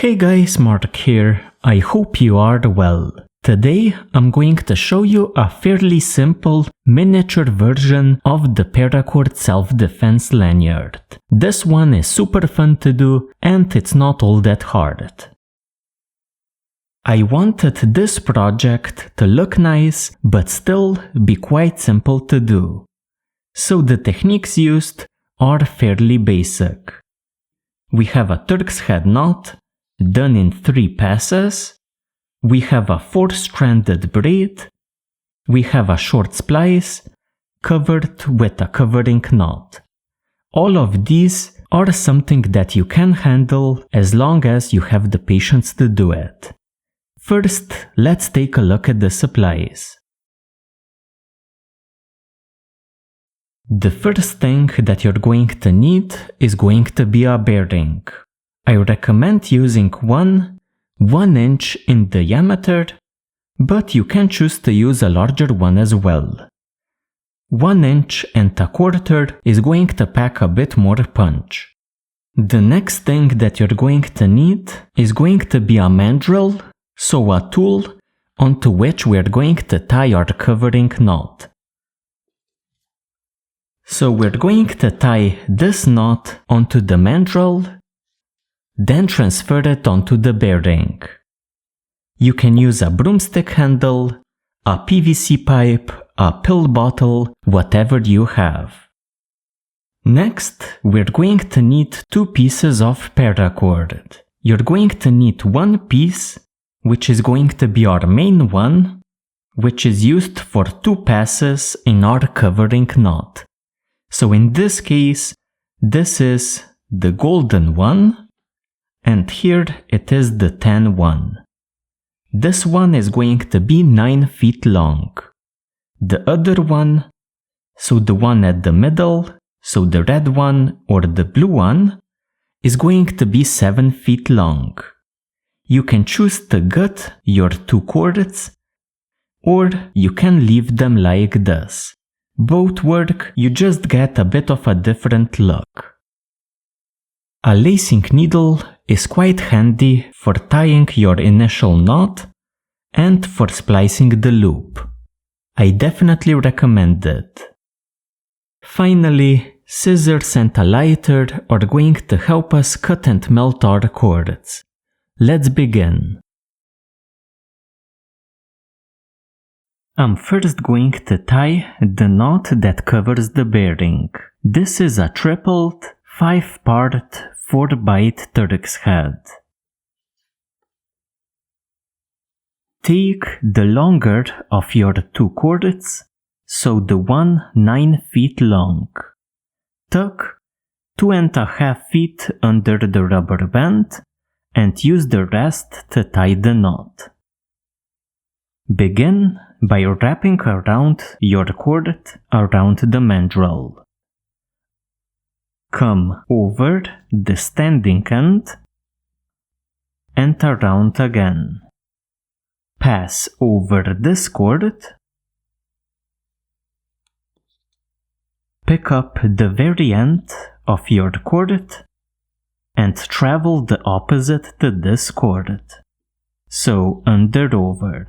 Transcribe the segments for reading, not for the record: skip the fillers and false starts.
Hey guys, Mark here. I hope you are well. Today I'm going to show you a fairly simple miniature version of the Paracord self-defense lanyard. This one is super fun to do and it's not all that hard. I wanted this project to look nice but still be quite simple to do. So the techniques used are fairly basic. We have a Turk's head knot done in 3 passes. We have a 4-stranded braid. We have a short splice covered with a covering knot. All of these are something that you can handle as long as you have the patience to do it. First, let's take a look at the supplies. The first thing that you're going to need is going to be a bearing. I recommend using one 1 inch in diameter, but you can choose to use a larger one as well. 1 inch and a quarter is going to pack a bit more punch. The next thing that you're going to need is going to be a mandrel, so a tool onto which we're going to tie our covering knot. So we're going to tie this knot onto the mandrel, then transfer it onto the bearing. You can use a broomstick handle, a PVC pipe, a pill bottle, whatever you have. Next, we're going to need 2 pieces of paracord. You're going to need 1 piece, which is going to be our main one, which is used for 2 passes in our covering knot. So in this case, this is the golden one, and here it is the tan one. This one is going to be 9 feet long. The other one, so the one at the middle, so the red one or the blue one, is going to be 7 feet long. You can choose to gut your 2 cords, or you can leave them like this. Both work, you just get a bit of a different look. A lacing needle is quite handy for tying your initial knot and for splicing the loop. I definitely recommend it. Finally, scissors and a lighter are going to help us cut and melt our cords. Let's begin. I'm first going to tie the knot that covers the bearing. This is a tripled 5-part 4-bite Turk's head. Take the longer of your 2 cords, so the one 9 feet long. Tuck 2.5 feet under the rubber band and use the rest to tie the knot. Begin by wrapping around your cord around the mandrel. Come over the standing end and around again. Pass over this cord. Pick up the very end of your cord and travel the opposite to this cord. So under over.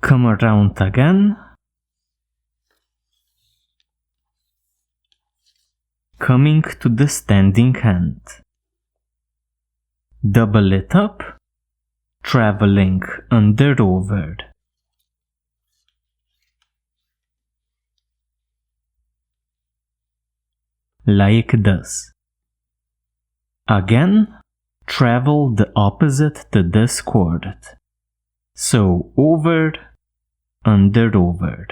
Come around again, coming to the standing end. Double it up, traveling under over. Like this. Again, travel the opposite to this cord. So over, under over.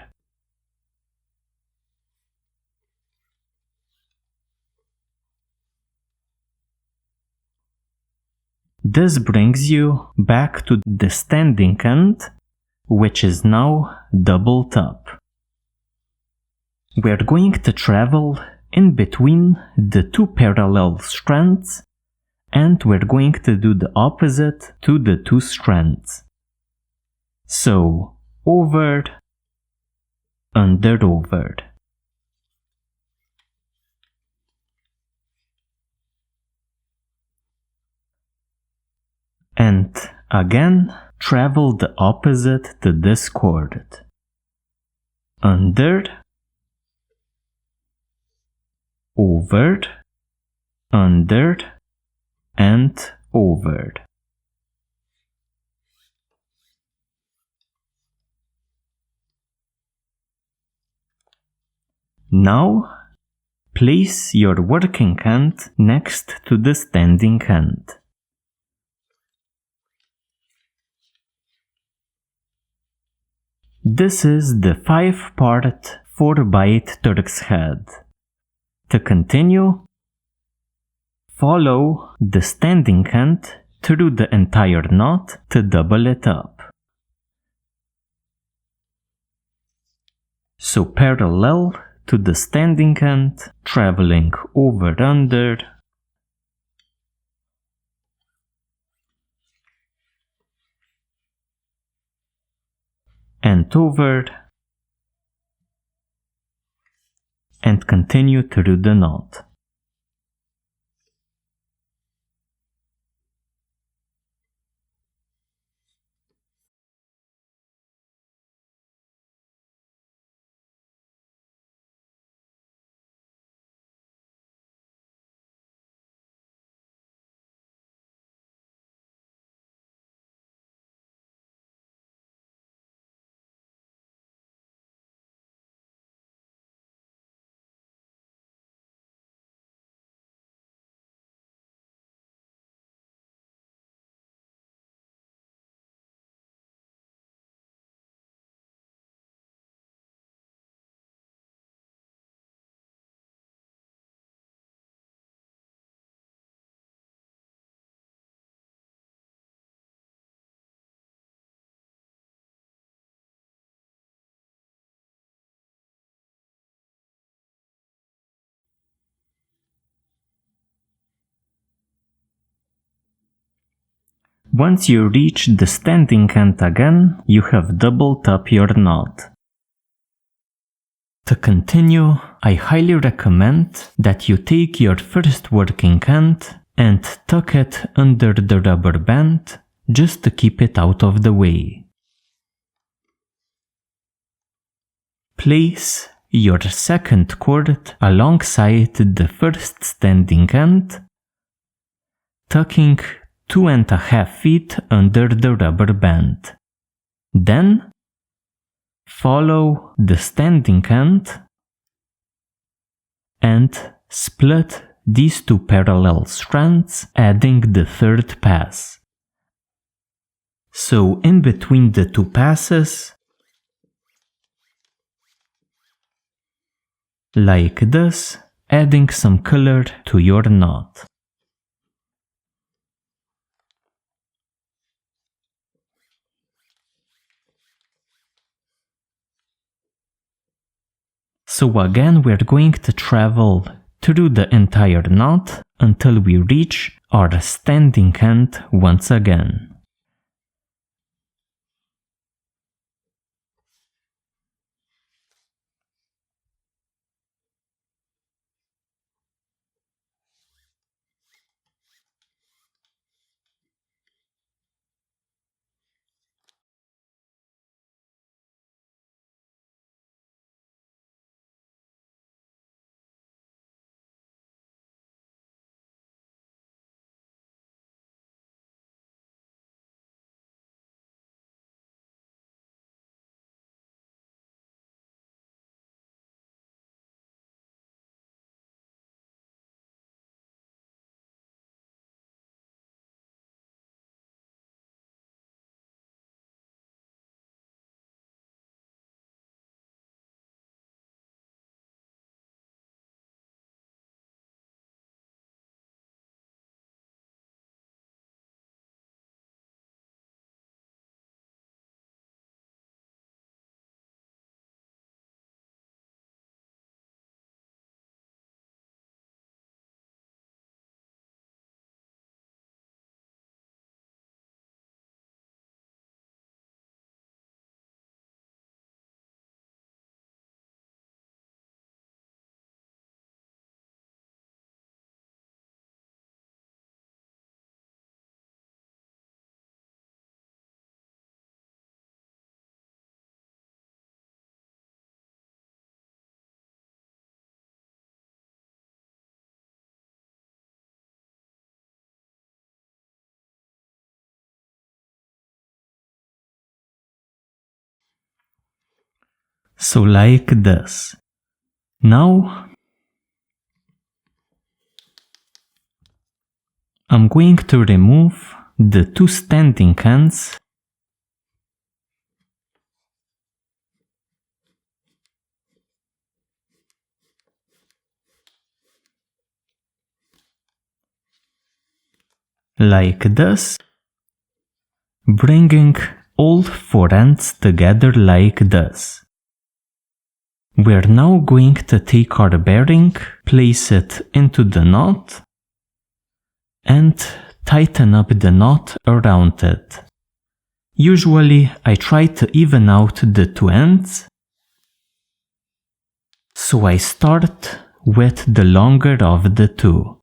This brings you back to the standing end, which is now doubled up. We're going to travel in between the 2 parallel strands, and we're going to do the opposite to the 2 strands. So over, under over. And again, travel the opposite to this chord. Under, over, under, and over. Now, place your working hand next to the standing hand. This is the 5-part 4-bite Turk's head. To continue, follow the standing hand through the entire knot to double it up. So parallel to the standing hand, traveling over under, and over, and continue through the knot. Once you reach the standing hand again, you have doubled up your knot. To continue, I highly recommend that you take your first working hand and tuck it under the rubber band just to keep it out of the way. Place your second cord alongside the first standing hand, tucking 2.5 feet under the rubber band. Then, follow the standing hand and split these two parallel strands, adding the third pass. So in between the two passes, like this, adding some color to your knot. So again, we're going to travel through the entire knot until we reach our standing hand once again. So like this. Now I'm going to remove the two standing ends like this, bringing all four ends together like this. We're now going to take our bearing, place it into the knot, and tighten up the knot around it. Usually I try to even out the two ends, so I start with the longer of the two.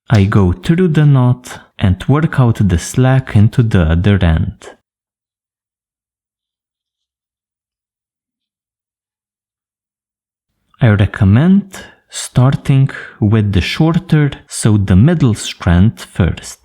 I go through the knot and work out the slack into the other end. I recommend starting with the shorter, so the middle strand first.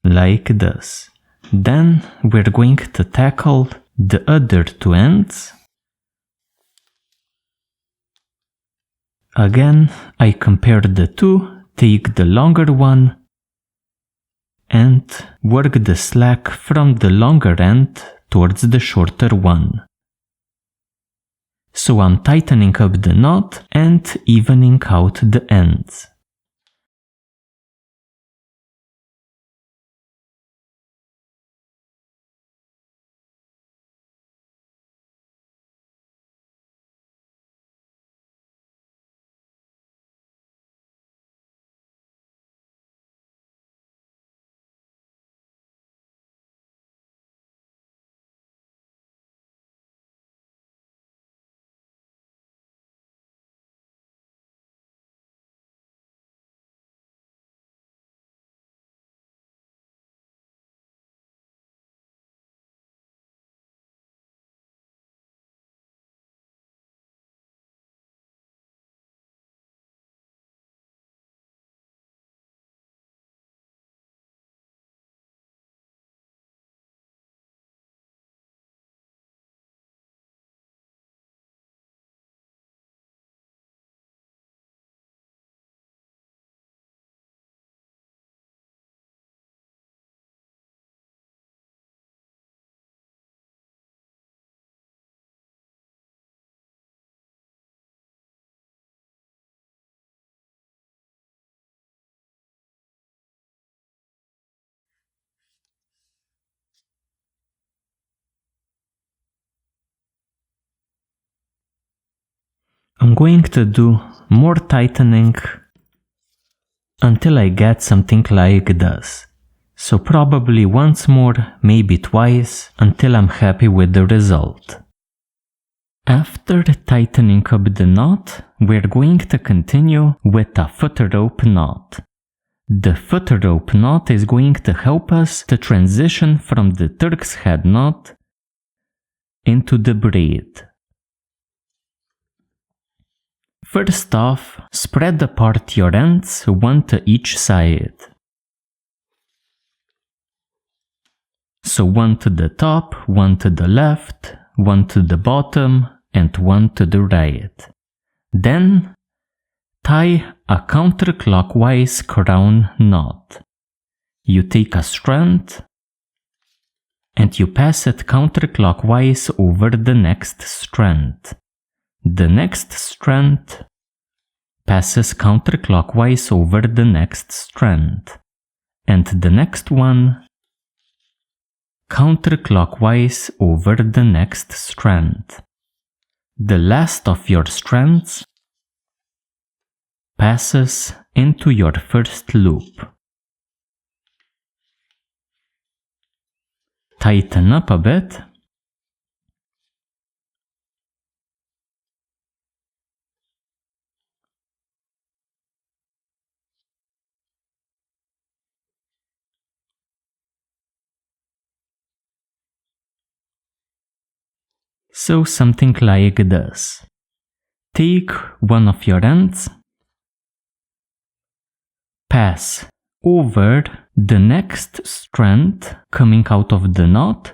Like this. Then we're going to tackle the other two ends. Again, I compare the two, take the longer one, and work the slack from the longer end towards the shorter one. So I'm tightening up the knot and evening out the ends. I'm going to do more tightening until I get something like this. So probably once more, maybe twice, until I'm happy with the result. After tightening up the knot, we're going to continue with a footrope knot. The footrope knot is going to help us to transition from the Turk's head knot into the braid. First off, spread apart your ends, one to each side. So one to the top, one to the left, one to the bottom, and one to the right. Then, tie a counterclockwise crown knot. You take a strand and you pass it counterclockwise over the next strand. The next strand passes counterclockwise over the next strand, and the next one counterclockwise over the next strand. The last of your strands passes into your first loop. Tighten up a bit. So something like this. Take one of your ends, pass over the next strand coming out of the knot,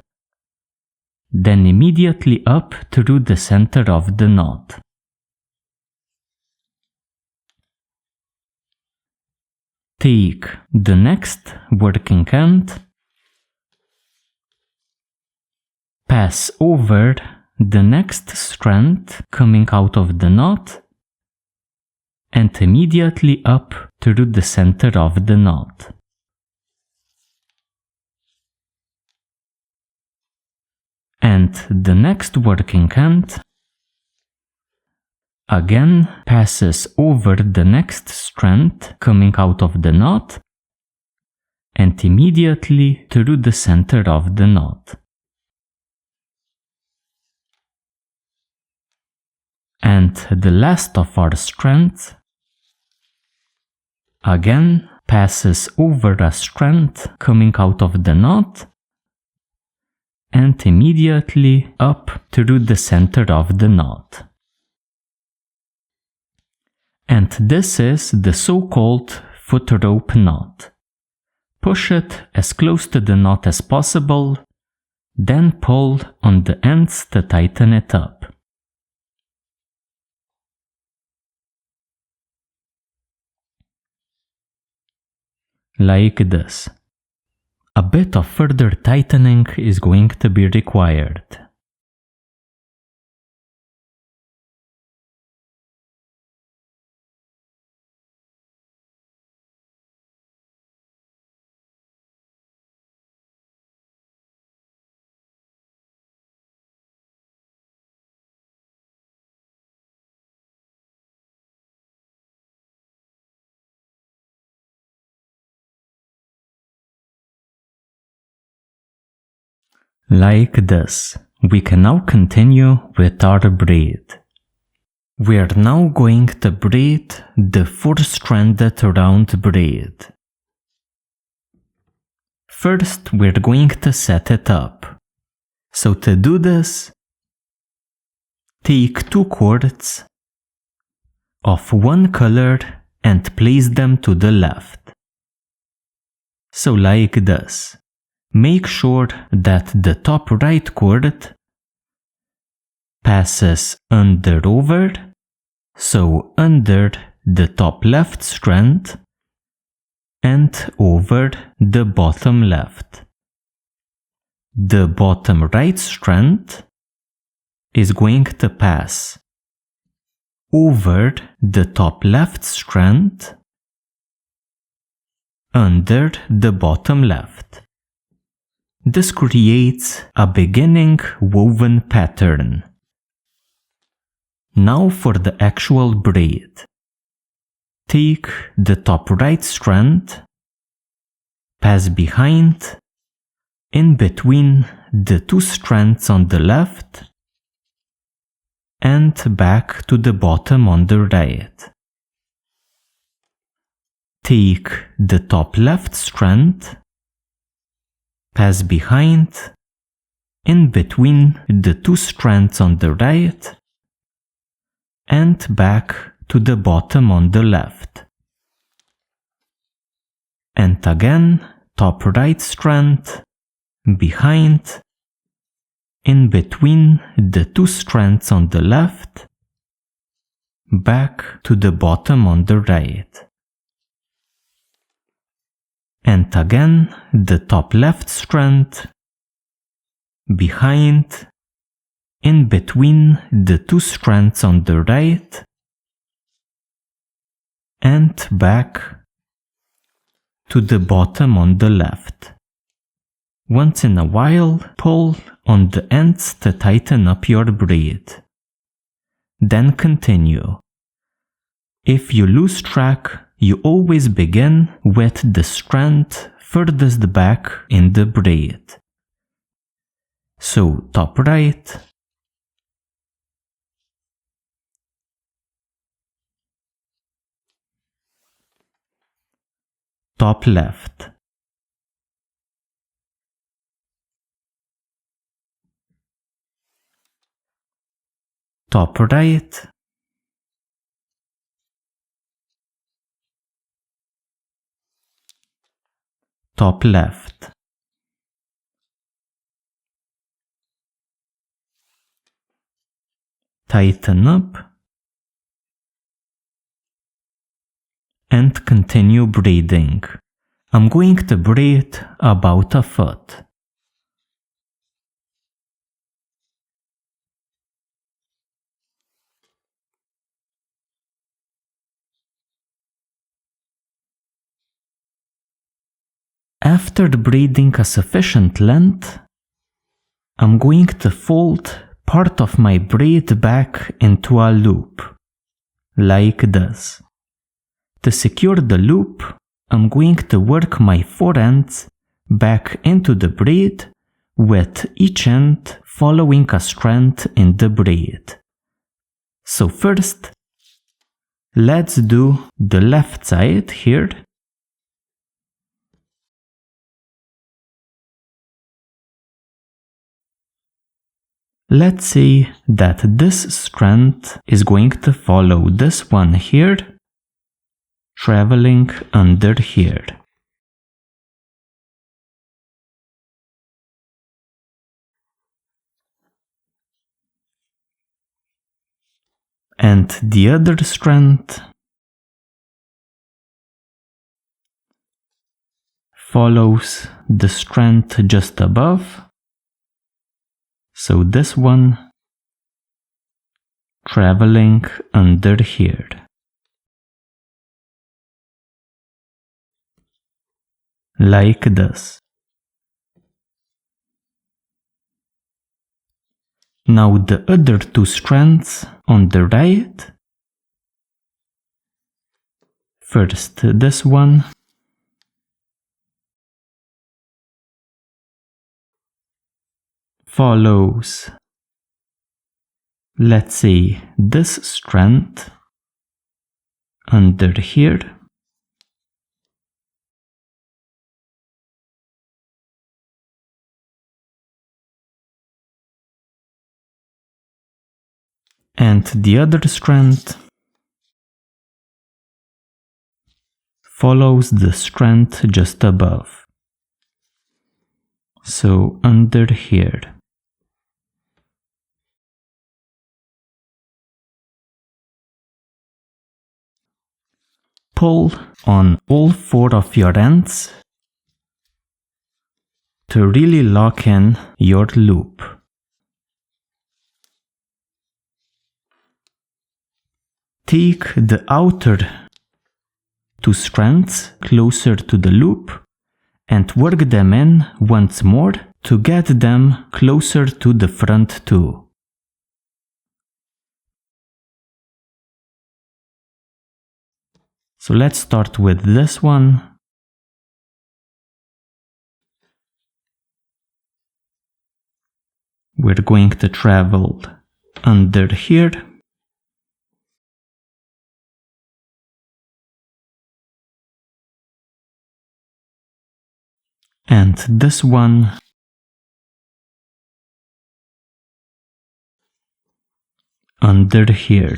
then immediately up through the center of the knot. Take the next working end, pass over the next strand coming out of the knot, and immediately up through the center of the knot. And the next working end again passes over the next strand coming out of the knot and immediately through the center of the knot. And the last of our strands again passes over a strand coming out of the knot and immediately up through the center of the knot. And this is the so-called footrope knot. Push it as close to the knot as possible, then pull on the ends to tighten it up. Like this. A bit of further tightening is going to be required. Like this, we can now continue with our braid. We are now going to braid the 4-stranded round braid. First, we're going to set it up. So to do this, take 2 cords of one color and place them to the left. So like this. Make sure that the top right cord passes over, so under the top left strand and over the bottom left. The bottom right strand is going to pass over the top left strand under the bottom left. This creates a beginning woven pattern. Now for the actual braid. Take the top right strand, pass behind, in between the 2 strands on the left, and back to the bottom on the right. Take the top left strand, pass behind, in between the 2 strands on the right, and back to the bottom on the left. And again, top right strand, behind, in between the 2 strands on the left, back to the bottom on the right. And again, the top left strand, behind, in between the 2 strands on the right, and back to the bottom on the left. Once in a while, pull on the ends to tighten up your braid. Then continue. If you lose track, you always begin with the strand furthest back in the braid. So top right, top left, top right, top left. Tighten up and continue braiding. I'm going to braid about a foot. After braiding a sufficient length, I'm going to fold part of my braid back into a loop, like this. To secure the loop, I'm going to work my four ends back into the braid, with each end following a strand in the braid. So first, let's do the left side here. Let's say that this strand is going to follow this one here, traveling under here. And the other strand follows the strand just above. So this one traveling under here. Like this. Now the other two strands on the right. First this one. Follows, let's say, this strand under here. And the other strand follows the strand just above. So under here. Pull on all four of your ends to really lock in your loop. Take the outer two strands closer to the loop and work them in once more to get them closer to the front too. So let's start with this one. We're going to travel under here. And this one under here.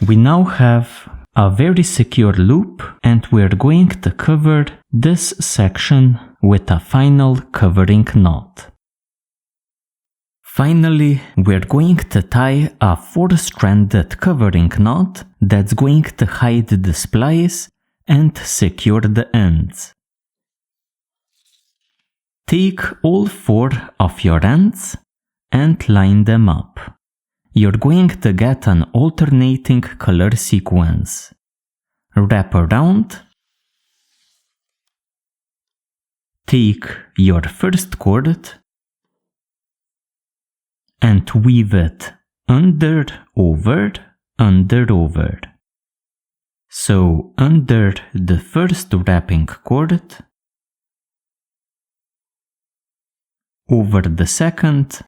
We now have a very secure loop, and we're going to cover this section with a final covering knot. Finally, we're going to tie a 4-stranded covering knot that's going to hide the splice and secure the ends. Take all 4 of your ends and line them up. You're going to get an alternating color sequence. Wrap around. Take your first cord and weave it under, over, under, over. So under the first wrapping cord, over the second,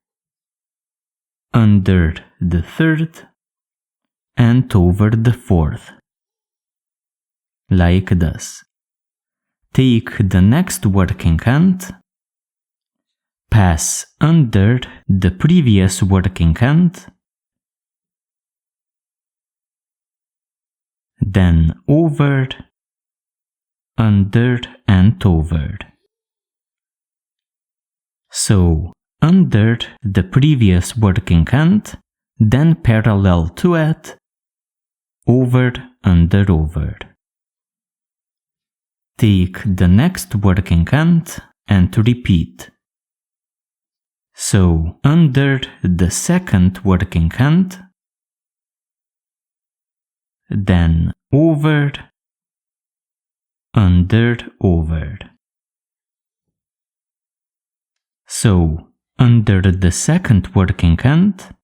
under the third, and over the fourth. Like this. Take the next working end, pass under the previous working end, then over, under and over. So, under the previous working end, then parallel to it, over, under, over. Take the next working end and repeat. So, under the second working end, then over, under, over. So, under the second working end,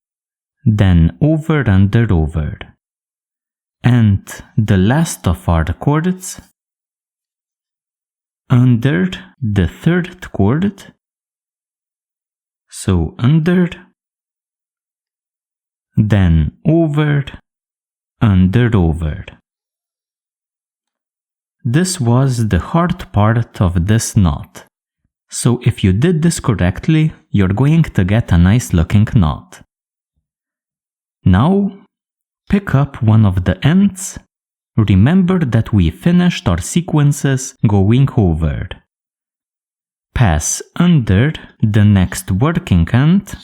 then over, under, over. And the last of our chords, under the third chord, so under, then over, under, over. This was the hard part of this knot. So if you did this correctly, you're going to get a nice looking knot. Now, pick up one of the ends. Remember that we finished our sequences going over. Pass under the next working end,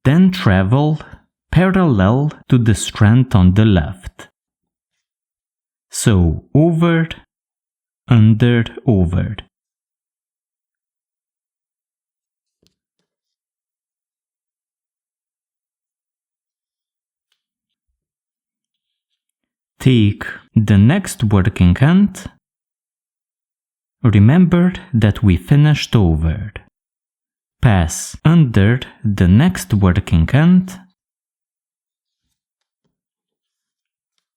then travel parallel to the strand on the left. So over, under, over. Take the next working end. Remember that we finished over. Pass under the next working end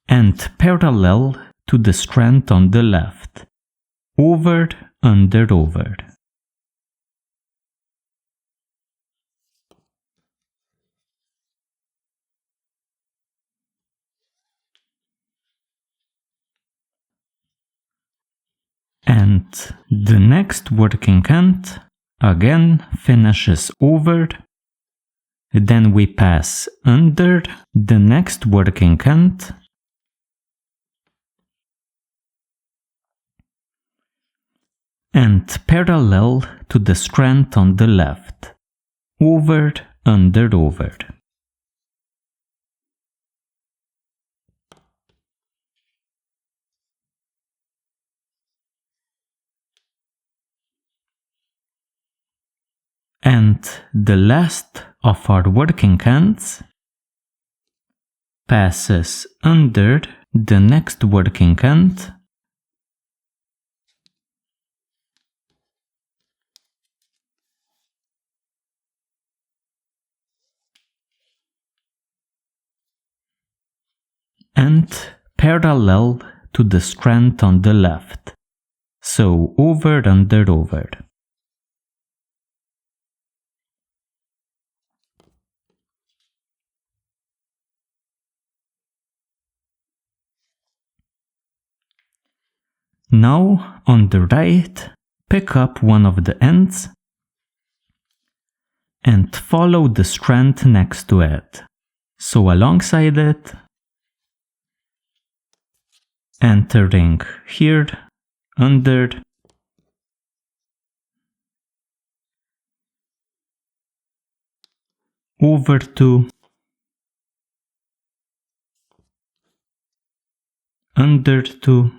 and parallel to the strand on the left. Over, under, over. And the next working end again finishes over. Then we pass under the next working end and parallel to the strand on the left. Over, under, over. And the last of our working ends passes under the next working end and parallel to the strand on the left. So over, under, over. Now, on the right, pick up one of the ends and follow the strand next to it. So alongside it, entering here, under, over to, under to,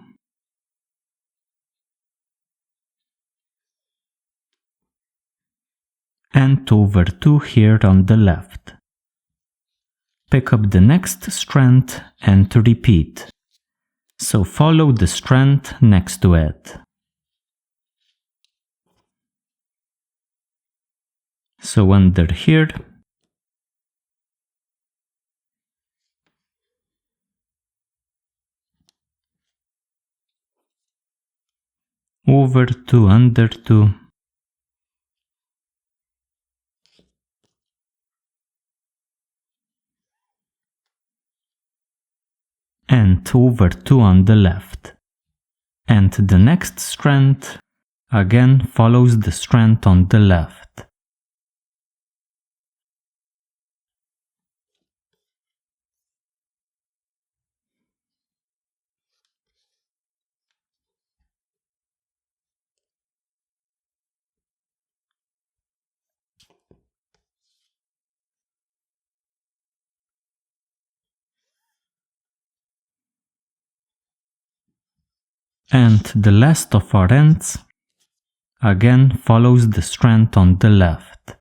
and over to here on the left. Pick up the next strand and repeat. So follow the strand next to it. So under here, over to, under to, and over 2 on the left. And the next strand again follows the strand on the left. And the last of our ends again follows the strand on the left.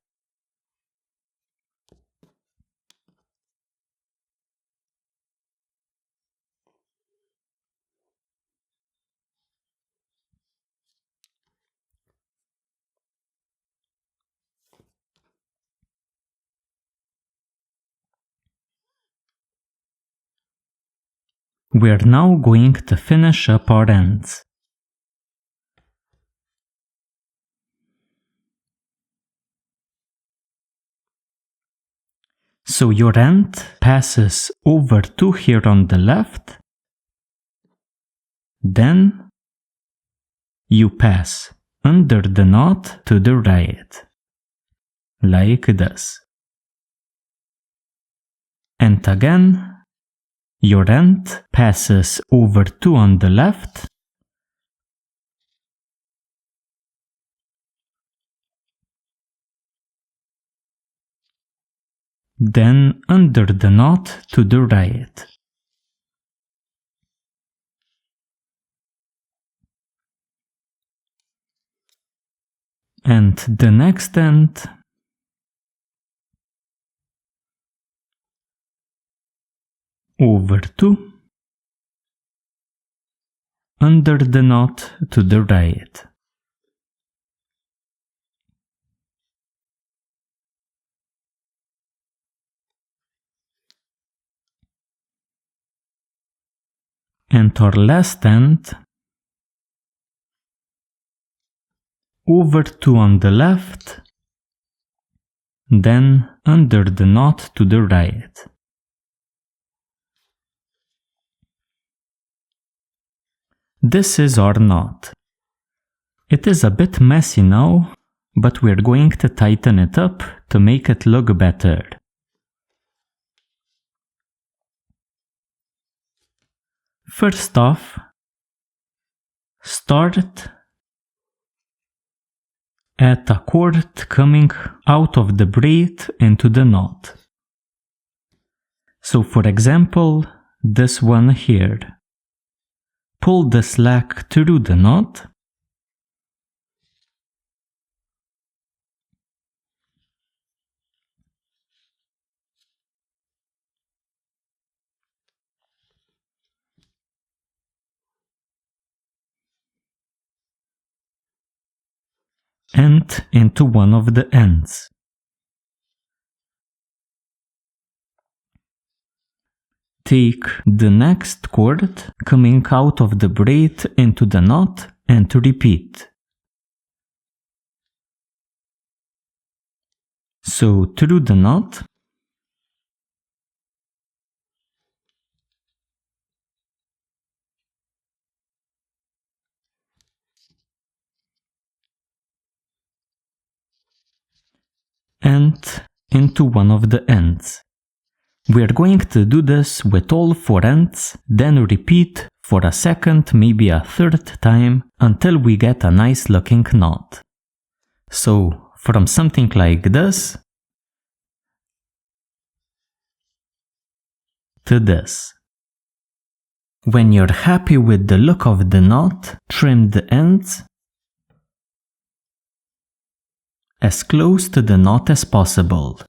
We are now going to finish up our ends. So your end passes over 2 here on the left, then you pass under the knot to the right, like this. And again, your end passes over 2 on the left, then under the knot to the right. And the next end over 2, under the knot to the right. And our last end over 2 on the left, then under the knot to the right. This is our knot. It is a bit messy now, but we're going to tighten it up to make it look better. First off, start at a cord coming out of the braid into the knot. So for example, this one here. Pull the slack through the knot, and into one of the ends. Take the next cord coming out of the braid into the knot and repeat. So through the knot, and into one of the ends. We are going to do this with all 4 ends, then repeat for a second, maybe a third time, until we get a nice looking knot. So, from something like this to this. When you're happy with the look of the knot, trim the ends as close to the knot as possible.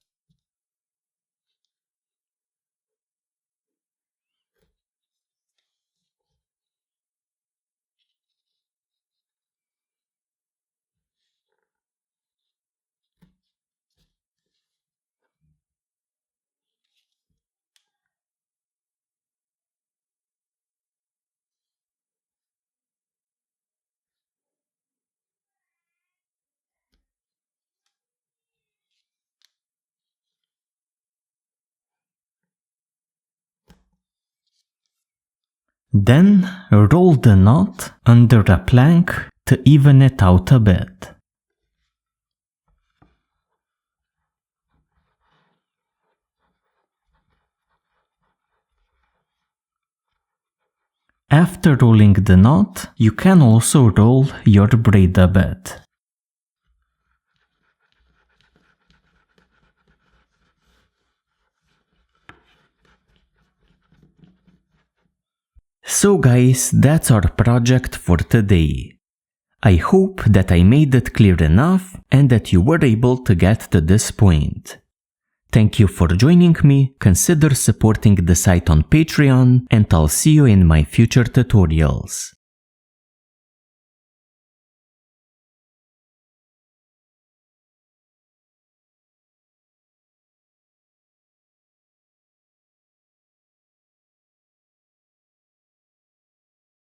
Then roll the knot under a plank to even it out a bit. After rolling the knot, you can also roll your braid a bit. So guys, that's our project for today. I hope that I made it clear enough and that you were able to get to this point. Thank you for joining me, consider supporting the site on Patreon, and I'll see you in my future tutorials.